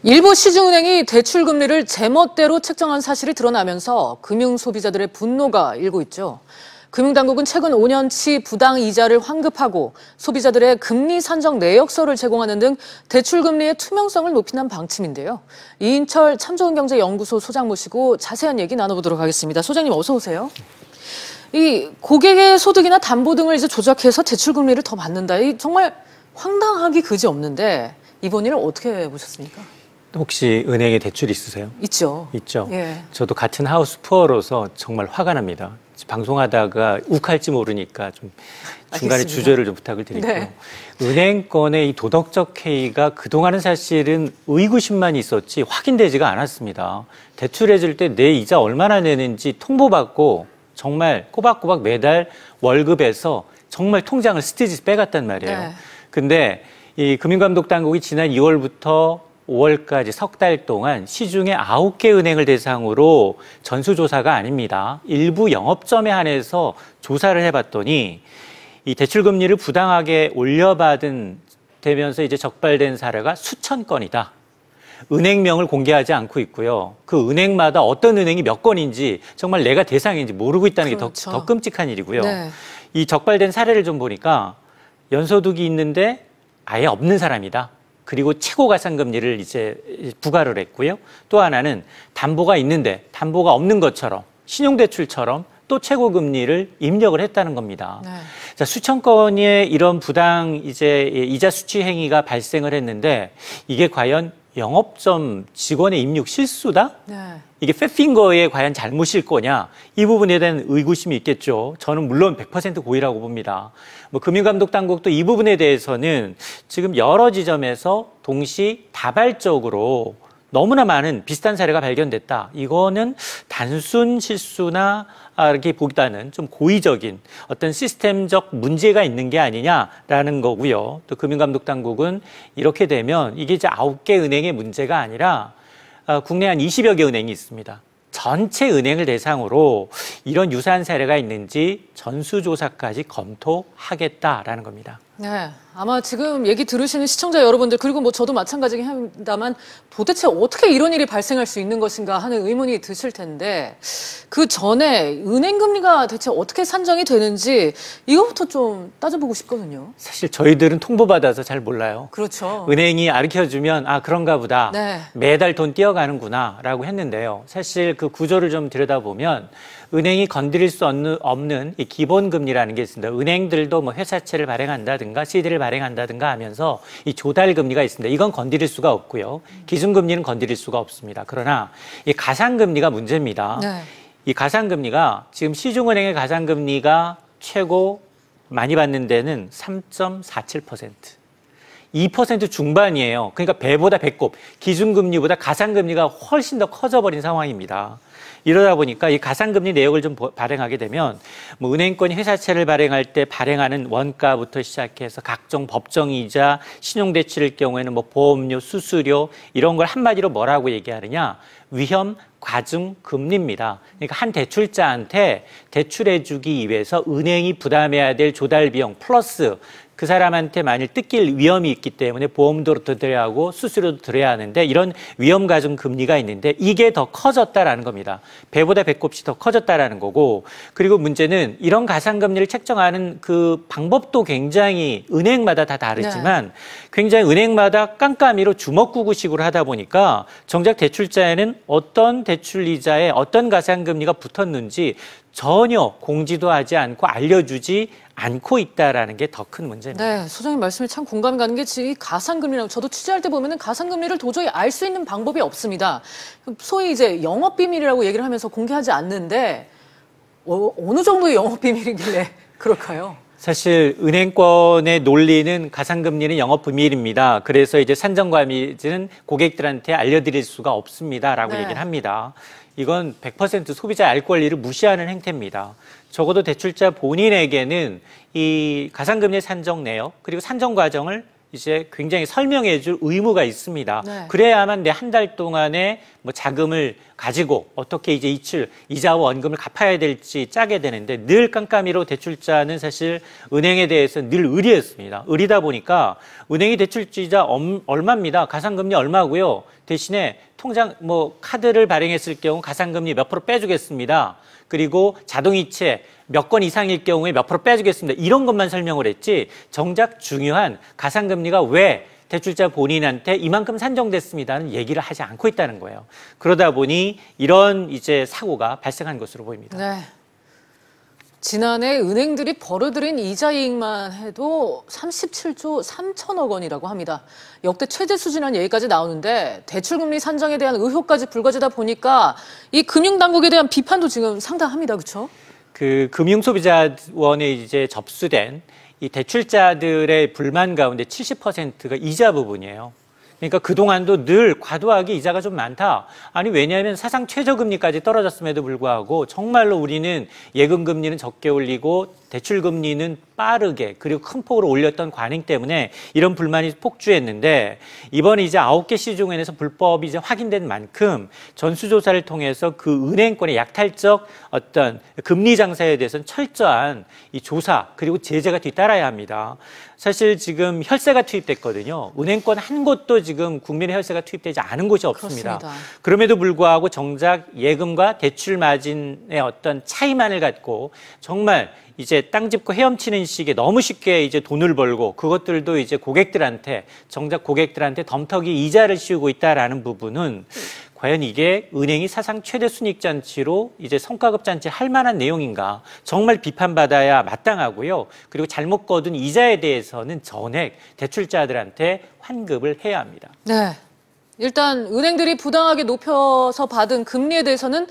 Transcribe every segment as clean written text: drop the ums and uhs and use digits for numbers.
일부 시중은행이 대출금리를 제멋대로 책정한 사실이 드러나면서 금융소비자들의 분노가 일고 있죠. 금융당국은 최근 5년치 부당 이자를 환급하고 소비자들의 금리 산정 내역서를 제공하는 등 대출금리의 투명성을 높이는 방침인데요. 이인철 참좋은경제연구소 소장 모시고 자세한 얘기 나눠보도록 하겠습니다. 소장님 어서 오세요. 이 고객의 소득이나 담보 등을 이제 조작해서 대출금리를 더 받는다. 이 정말 황당하기 그지없는데 이번 일을 어떻게 보셨습니까? 혹시 은행에 대출 있으세요? 있죠. 있죠. 예. 저도 같은 하우스 푸어로서 정말 화가 납니다. 방송하다가 욱할지 모르니까 좀 중간에 알겠습니다. 주저를 좀 부탁을 드릴게요. 네. 은행권의 이 도덕적 해이가 그동안은 사실은 의구심만 있었지 확인되지가 않았습니다. 대출해줄 때 내 이자 얼마나 내는지 통보받고 정말 꼬박꼬박 매달 월급에서 정말 통장을 스티지 빼갔단 말이에요. 네. 근데 이 금융감독당국이 지난 2월부터 5월까지 석 달 동안 시중에 9개 은행을 대상으로 전수조사가 아닙니다. 일부 영업점에 한해서 조사를 해봤더니 이 대출금리를 부당하게 올려받은 되면서 이제 적발된 사례가 수천 건이다. 은행명을 공개하지 않고 있고요. 그 은행마다 어떤 은행이 몇 건인지 정말 내가 대상인지 모르고 있다는 그렇죠. 게 더 끔찍한 일이고요. 네. 이 적발된 사례를 좀 보니까 연소득이 있는데 아예 없는 사람이다. 그리고 최고 가산금리를 이제 부과를 했고요. 또 하나는 담보가 있는데 담보가 없는 것처럼 신용대출처럼 또 최고 금리를 입력을 했다는 겁니다. 네. 자, 수천 건의 이런 부당 이자 수취 행위가 발생을 했는데 이게 과연 영업점 직원의 입력 실수다? 네. 이게 팻핑거의 과연 잘못일 거냐? 이 부분에 대한 의구심이 있겠죠. 저는 물론 100% 고의라고 봅니다. 금융감독당국도 이 부분에 대해서는 지금 여러 지점에서 동시 다발적으로 너무나 많은 비슷한 사례가 발견됐다. 이거는 단순 실수나 이렇게 보기보다는 좀 고의적인 어떤 시스템적 문제가 있는 게 아니냐라는 거고요. 또 금융감독당국은 이렇게 되면 이게 이제 9개 은행의 문제가 아니라 국내 한 20여 개 은행이 있습니다. 전체 은행을 대상으로 이런 유사한 사례가 있는지 전수조사까지 검토하겠다라는 겁니다. 네, 아마 지금 얘기 들으시는 시청자 여러분들 그리고 저도 마찬가지긴 합니다만 도대체 어떻게 이런 일이 발생할 수 있는 것인가 하는 의문이 드실 텐데 그 전에 은행 금리가 대체 어떻게 산정이 되는지 이거부터 좀 따져보고 싶거든요. 사실 저희들은 통보받아서 잘 몰라요. 그렇죠. 은행이 가르쳐주면 그런가 보다. 네. 매달 돈 띄어가는구나 라고 했는데요. 사실 그 구조를 좀 들여다보면 은행이 건드릴 수 없는 이 기본금리라는 게 있습니다. 은행들도 회사채를 발행한다든가 CD를 발행한다든가 하면서 이 조달금리가 있습니다. 이건 건드릴 수가 없고요. 기준금리는 건드릴 수가 없습니다. 그러나 이 가산금리가 문제입니다. 네. 이 가산금리가 지금 시중은행의 가산금리가 최고 많이 받는 데는 3.47%. 2% 중반이에요. 그러니까 배보다 배꼽, 기준금리보다 가산금리가 훨씬 더 커져버린 상황입니다. 이러다 보니까 이 가산금리 내역을 좀 발행하게 되면 은행권이 회사채를 발행할 때 발행하는 원가부터 시작해서 각종 법정이자 신용대출일 경우에는 보험료, 수수료 이런 걸 한마디로 뭐라고 얘기하느냐? 위험 과중 금리입니다. 그러니까 한 대출자한테 대출해주기 위해서 은행이 부담해야 될 조달 비용 플러스 그 사람한테 만일 뜯길 위험이 있기 때문에 보험도 들어야 하고 수수료도 들어야 하는데 이런 위험 가중 금리가 있는데 이게 더 커졌다라는 겁니다. 배보다 배꼽이 더 커졌다라는 거고 그리고 문제는 이런 가산금리를 책정하는 그 방법도 굉장히 은행마다 다 다르지만 굉장히 은행마다 깜깜이로 주먹구구식으로 하다 보니까 정작 대출자에는 어떤 대출 이자에 어떤 가산금리가 붙었는지 전혀 공지도 하지 않고 알려주지 않고 있다라는 게 더 큰 문제입니다. 네, 소장님 말씀에 참 공감이 가는 게 이 가산금리라고 저도 취재할 때 보면은 가산금리를 도저히 알 수 있는 방법이 없습니다. 소위 이제 영업비밀이라고 얘기를 하면서 공개하지 않는데 어느 정도의 영업비밀이길래 그럴까요? 사실 은행권의 논리는 가산금리는 영업비밀입니다. 그래서 이제 산정과밀은 고객들한테 알려드릴 수가 없습니다라고 네. 얘기를 합니다. 이건 100% 소비자 알 권리를 무시하는 행태입니다. 적어도 대출자 본인에게는 이 가산금리 산정 내역 그리고 산정 과정을 이제 굉장히 설명해 줄 의무가 있습니다. 네. 그래야만 내 한 달 동안에 자금을 가지고 어떻게 이제 이자와 원금을 갚아야 될지 짜게 되는데 늘 깜깜이로 대출자는 사실 은행에 대해서 늘 의리했습니다. 의리다 보니까 은행이 대출이자 얼마입니다. 가상금리 얼마고요. 대신에 통장 카드를 발행했을 경우 가상금리 몇 프로 빼주겠습니다. 그리고 자동이체 몇 건 이상일 경우에 몇 프로 빼주겠습니다. 이런 것만 설명을 했지 정작 중요한 가상금리가 왜 대출자 본인한테 이만큼 산정됐습니다는 얘기를 하지 않고 있다는 거예요. 그러다 보니 이런 이제 사고가 발생한 것으로 보입니다. 네. 지난해 은행들이 벌어들인 이자이익만 해도 37조 3천억 원이라고 합니다. 역대 최대 수준이라는 얘기까지 나오는데 대출금리 산정에 대한 의혹까지 불거지다 보니까 이 금융당국에 대한 비판도 지금 상당합니다. 그렇죠? 그 금융소비자원에 이제 접수된 이 대출자들의 불만 가운데 70%가 이자 부분이에요. 그러니까 그동안도 늘 과도하게 이자가 좀 많다. 아니 왜냐하면 사상 최저금리까지 떨어졌음에도 불구하고 정말로 우리는 예금금리는 적게 올리고 대출금리는 빠르게 그리고 큰 폭으로 올렸던 관행 때문에 이런 불만이 폭주했는데 이번에 이제 9개 시중은행에서 불법이 이제 확인된 만큼 전수조사를 통해서 그 은행권의 약탈적 어떤 금리 장사에 대해서는 철저한 이 조사 그리고 제재가 뒤따라야 합니다. 사실 지금 혈세가 투입됐거든요. 은행권 한 곳도 지금 국민의 혈세가 투입되지 않은 곳이 없습니다. 그렇습니다. 그럼에도 불구하고 정작 예금과 대출 마진의 어떤 차이만을 갖고 정말 이제 땅 짚고 헤엄치는 식의 너무 쉽게 이제 돈을 벌고 그것들도 이제 고객들한테 정작 고객들한테 덤터기 이자를 씌우고 있다라는 부분은 과연 이게 은행이 사상 최대 순익잔치로 이제 성과급 잔치 할 만한 내용인가 정말 비판받아야 마땅하고요. 그리고 잘못 거둔 이자에 대해서는 전액 대출자들한테 환급을 해야 합니다. 네, 일단 은행들이 부당하게 높여서 받은 금리에 대해서는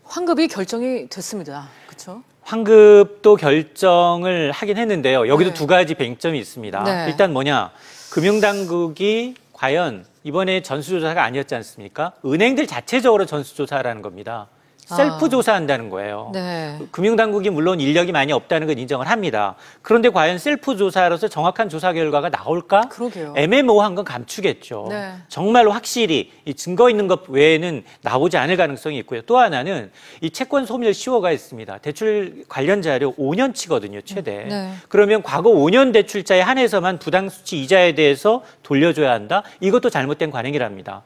환급이 결정이 됐습니다. 그렇죠? 환급도 결정을 하긴 했는데요. 여기도 네. 두 가지 쟁점이 있습니다. 네. 일단 뭐냐, 금융당국이 과연 이번에 전수조사가 아니었지 않습니까? 은행들 자체적으로 전수조사라는 겁니다. 셀프 조사한다는 거예요. 네. 금융당국이 물론 인력이 많이 없다는 건 인정을 합니다. 그런데 과연 셀프 조사로서 정확한 조사 결과가 나올까? 그러게요. 애매모호한 건 감추겠죠. 네. 정말로 확실히 이 증거 있는 것 외에는 나오지 않을 가능성이 있고요. 또 하나는 이 채권 소멸 시효가 있습니다. 대출 관련 자료 5년치거든요, 최대. 네. 그러면 과거 5년 대출자에 한해서만 부당수치 이자에 대해서 돌려줘야 한다? 이것도 잘못된 관행이랍니다.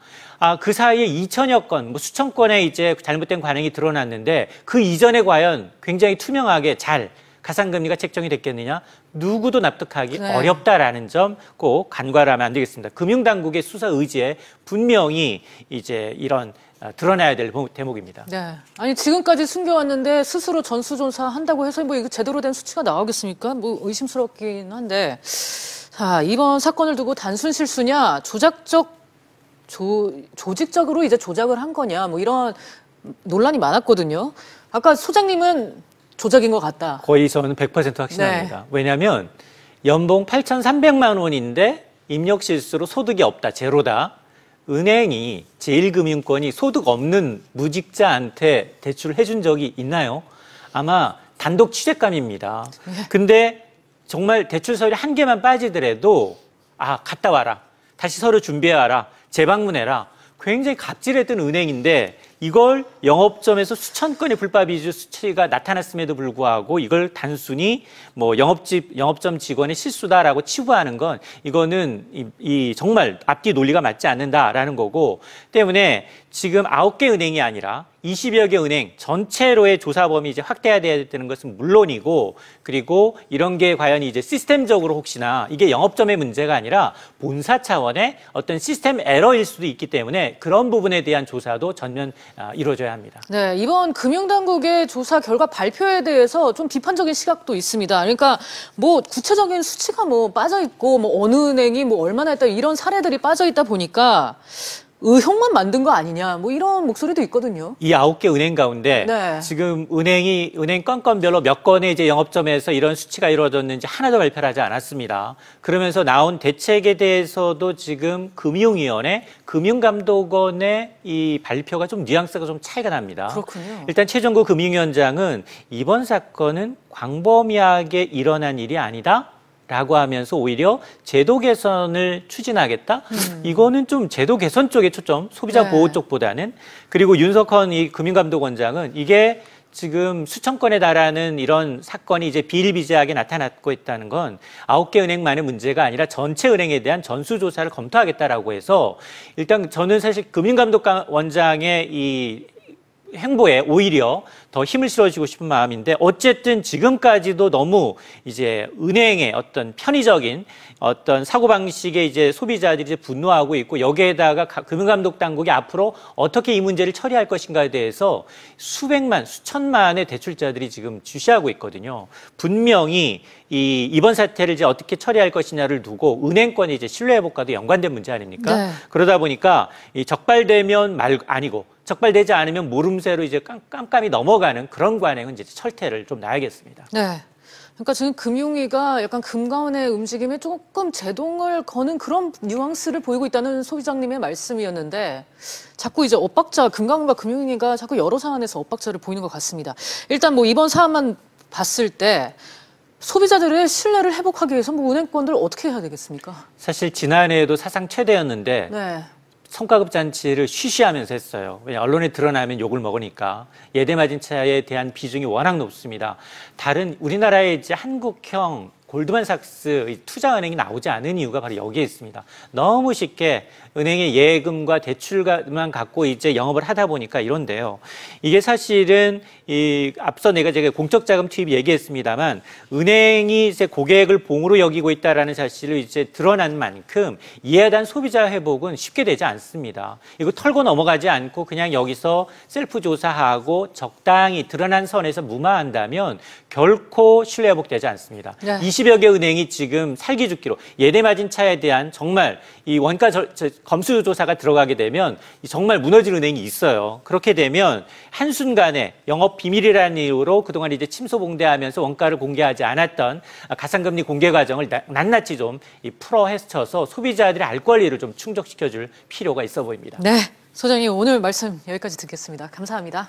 그 사이에 2천여 건, 수천 건의 이제 잘못된 관행이 드러났는데 그 이전에 과연 굉장히 투명하게 잘 가상금리가 책정이 됐겠느냐? 누구도 납득하기 네. 어렵다라는 점 꼭 간과하면 안 되겠습니다. 금융당국의 수사 의지에 분명히 이제 이런 드러나야 될 대목입니다. 네. 아니 지금까지 숨겨왔는데 스스로 전수조사 한다고 해서 뭐 이거 제대로 된 수치가 나오겠습니까? 뭐 의심스럽긴 한데. 자, 이번 사건을 두고 단순 실수냐, 조직적으로 이제 조작을 한 거냐, 뭐 이런 논란이 많았거든요. 아까 소장님은 조작인 것 같다. 거의 저는 100% 확신합니다. 네. 왜냐하면 연봉 8,300만 원인데 입력 실수로 소득이 없다, 제로다. 은행이 제1금융권이 소득 없는 무직자한테 대출을 해준 적이 있나요? 아마 단독 취재감입니다. 근데 정말 대출 서류 한 개만 빠지더라도 갔다 와라. 다시 서류 준비해와라. 재방문해라. 굉장히 갑질했던 은행인데 이걸 영업점에서 수천 건의 불법 이주 수치가 나타났음에도 불구하고 이걸 단순히 뭐 영업점 직원의 실수다라고 치부하는 건 이거는 정말 앞뒤 논리가 맞지 않는다라는 거고 때문에 지금 9개 은행이 아니라 20여 개 은행 전체로의 조사 범위 이제 확대해야 되는 것은 물론이고 그리고 이런 게 과연 이제 시스템적으로 혹시나 이게 영업점의 문제가 아니라 본사 차원의 어떤 시스템 에러일 수도 있기 때문에 그런 부분에 대한 조사도 전면 이루어져야 합니다. 네, 이번 금융당국의 조사 결과 발표에 대해서 좀 비판적인 시각도 있습니다. 그러니까 뭐 구체적인 수치가 뭐 빠져 있고 뭐 어느 은행이 뭐 얼마나 했다 이런 사례들이 빠져 있다 보니까 의혹만 만든 거 아니냐 뭐 이런 목소리도 있거든요. 이 9개 은행 가운데 네. 지금 은행 건건별로 몇 건의 이제 영업점에서 이런 수치가 이루어졌는지 하나도 발표를 하지 않았습니다. 그러면서 나온 대책에 대해서도 지금 금융위원회, 금융감독원의 이 발표가 좀 뉘앙스가 좀 차이가 납니다. 그렇군요. 일단 최종구 금융위원장은 이번 사건은 광범위하게 일어난 일이 아니다. 라고 하면서 오히려 제도 개선을 추진하겠다? 이거는 좀 제도 개선 쪽에 초점, 소비자 보호 쪽보다는. 그리고 윤석헌 이 금융감독원장은 이게 지금 수천 건에 달하는 이런 사건이 이제 비일비재하게 나타났고 있다는 건 9개 은행만의 문제가 아니라 전체 은행에 대한 전수조사를 검토하겠다라고 해서 일단 저는 사실 금융감독원장의 이 행보에 오히려 더 힘을 실어주고 싶은 마음인데 어쨌든 지금까지도 너무 이제 은행의 어떤 편의적인 어떤 사고방식에 이제 소비자들이 이제 분노하고 있고 여기에다가 금융감독 당국이 앞으로 어떻게 이 문제를 처리할 것인가에 대해서 수백만, 수천만의 대출자들이 지금 주시하고 있거든요. 분명히 이번 사태를 이제 어떻게 처리할 것이냐를 두고 은행권의 이제 신뢰 회복과도 연관된 문제 아닙니까? 네. 그러다 보니까 이 적발되면 아니고 적발되지 않으면 모름새로 이제 깜깜이 넘어가는 그런 관행은 이제 철퇴를 좀 놔야겠습니다. 네. 그러니까 지금 금융위가 약간 금감원의 움직임에 조금 제동을 거는 그런 뉘앙스를 보이고 있다는 소비자님의 말씀이었는데 자꾸 이제 엇박자, 금감원과 금융위가 자꾸 여러 사안에서 엇박자를 보이는 것 같습니다. 일단 뭐 이번 사안만 봤을 때 소비자들의 신뢰를 회복하기 위해서 뭐 은행권들 어떻게 해야 되겠습니까? 사실 지난해에도 사상 최대였는데 네. 성과급 잔치를 쉬쉬하면서 했어요. 왜냐 언론에 드러나면 욕을 먹으니까. 예대마진차에 대한 비중이 워낙 높습니다. 다른 우리나라의 이제 한국형 골드만삭스 투자은행이 나오지 않은 이유가 바로 여기에 있습니다. 너무 쉽게 은행의 예금과 대출만 갖고 이제 영업을 하다 보니까 이런데요. 이게 사실은 앞서 제가 공적 자금 투입 얘기했습니다만 은행이 이제 고객을 봉으로 여기고 있다라는 사실을 이제 드러난 만큼 이에 대한 소비자 회복은 쉽게 되지 않습니다. 이거 털고 넘어가지 않고 그냥 여기서 셀프 조사하고 적당히 드러난 선에서 무마한다면 결코 신뢰 회복되지 않습니다. 네. 20여 개 은행이 지금 살기 죽기로 예대마진차에 대한 정말 이 원가 검수 조사가 들어가게 되면 정말 무너질 은행이 있어요. 그렇게 되면 한순간에 영업 비밀이라는 이유로 그동안 이제 침소봉대하면서 원가를 공개하지 않았던 가상금리 공개 과정을 낱낱이 좀 풀어 헤쳐서 소비자들의 알 권리를 좀 충족시켜줄 필요가 있어 보입니다. 네, 소장님 오늘 말씀 여기까지 듣겠습니다. 감사합니다.